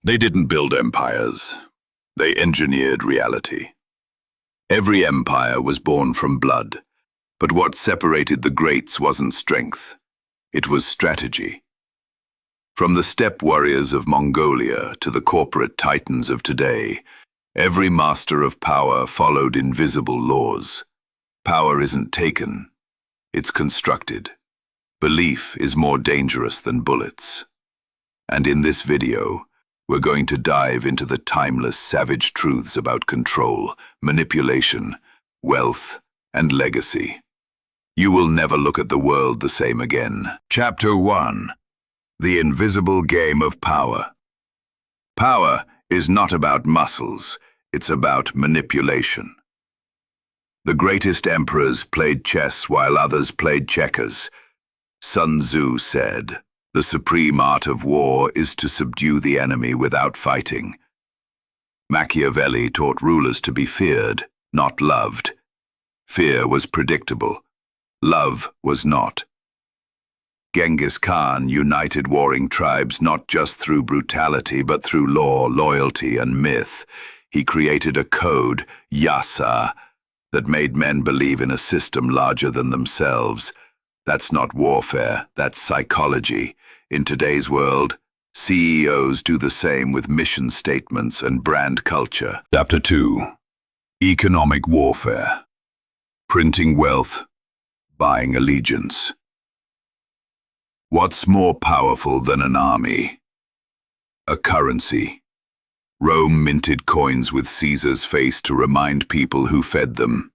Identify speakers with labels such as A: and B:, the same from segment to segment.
A: They didn't build empires. They engineered reality. Every empire was born from blood, but what separated the greats wasn't strength. It was strategy. From the steppe warriors of Mongolia to the corporate titans of today, every master of power followed invisible laws. Power isn't taken, it's constructed. Belief is more dangerous than bullets. And in this video, we're going to dive into the timeless, savage truths about control, manipulation, wealth, and legacy. You will never look at the world the same again. Chapter 1. The Invisible Game of Power. Power is not about muscles, it's about manipulation. The greatest emperors played chess while others played checkers. Sun Tzu said, "The supreme art of war is to subdue the enemy without fighting." Machiavelli taught rulers to be feared, not loved. Fear was predictable. Love was not. Genghis Khan united warring tribes not just through brutality but through law, loyalty, and myth. He created a code, yasa, that made men believe in a system larger than themselves. That's not warfare, that's psychology. In today's world, CEOs do the same with mission statements and brand culture. Chapter 2. Economic Warfare. Printing wealth, buying allegiance. What's more powerful than an army? A currency. Rome minted coins with Caesar's face to remind people who fed them.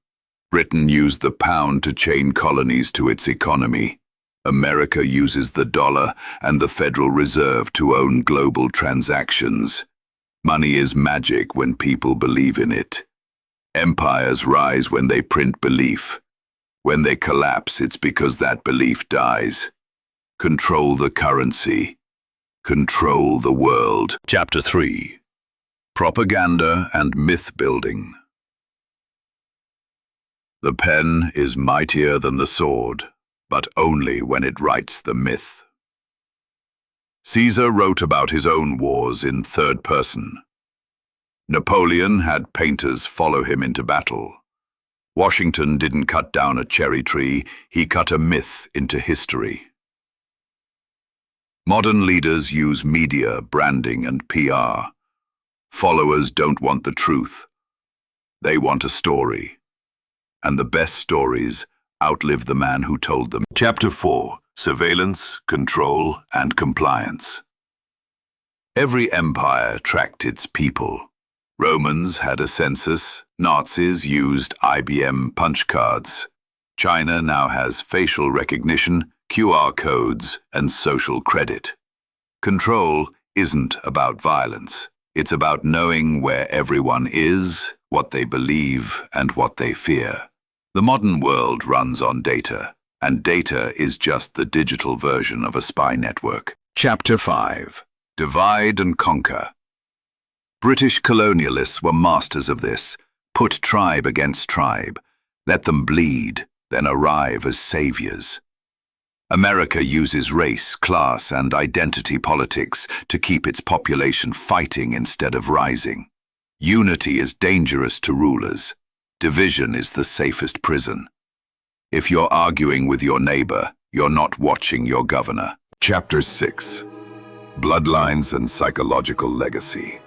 A: Britain used the pound to chain colonies to its economy. America uses the dollar and the Federal Reserve to own global transactions. Money is magic when people believe in it. Empires rise when they print belief. When they collapse, it's because that belief dies. Control the currency. Control the world. Chapter 3. Propaganda and Myth Building. The pen is mightier than the sword, but only when it writes the myth. Caesar wrote about his own wars in third person. Napoleon had painters follow him into battle. Washington didn't cut down a cherry tree, he cut a myth into history. Modern leaders use media, branding, and PR. Followers don't want the truth. They want a story. And the best stories outlive the man who told them. Chapter 4. Surveillance, Control, and Compliance. Every empire tracked its people. Romans had a census, Nazis used IBM punch cards. China now has facial recognition, QR codes, and social credit. Control isn't about violence. It's about knowing where everyone is, what they believe, and what they fear. The modern world runs on data, and data is just the digital version of a spy network. Chapter 5. Divide and Conquer. British colonialists were masters of this. Put tribe against tribe. Let them bleed, then arrive as saviors. America uses race, class, and identity politics to keep its population fighting instead of rising. Unity is dangerous to rulers. Division is the safest prison. If you're arguing with your neighbor, you're not watching your governor. Chapter 6. Bloodlines and Psychological Legacy.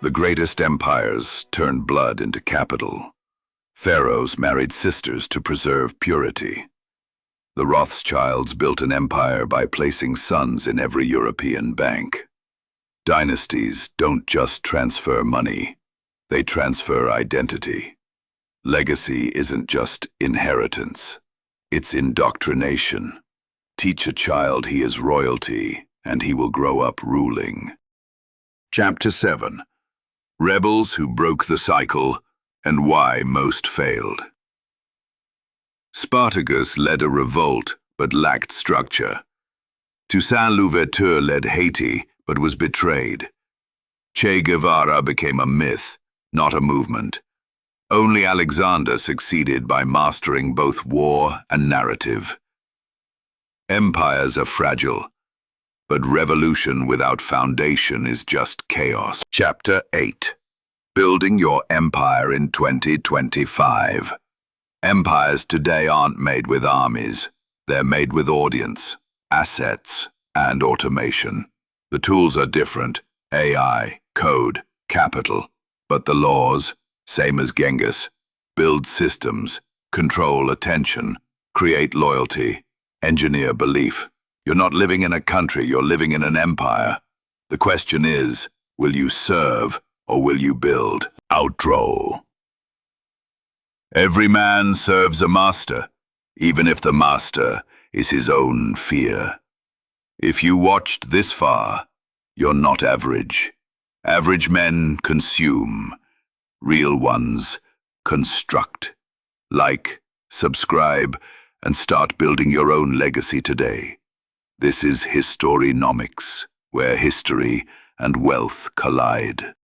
A: The greatest empires turned blood into capital. Pharaohs married sisters to preserve purity. The Rothschilds built an empire by placing sons in every European bank. Dynasties don't just transfer money, they transfer identity. Legacy isn't just inheritance, it's indoctrination. Teach a child he is royalty, and he will grow up ruling. Chapter 7. Rebels who broke the cycle, and why most failed. Spartacus led a revolt, but lacked structure. Toussaint Louverture led Haiti, but was betrayed. Che Guevara became a myth, not a movement. Only Alexander succeeded by mastering both war and narrative. Empires are fragile, But revolution without foundation is just chaos. Chapter 8. Building Your Empire in 2025. Empires today aren't made with armies. They're made with audience, assets, and automation. The tools are different: AI, code, capital. But the laws, same as Genghis: build systems, control attention, create loyalty, engineer belief. You're not living in a country, you're living in an empire. The question is, will you serve or will you build? Outro. Every man serves a master, even if the master is his own fear. If you watched this far, you're not average. Average men consume. Real ones construct. Like, subscribe, and start building your own legacy today. This is Historinomics, where history and wealth collide.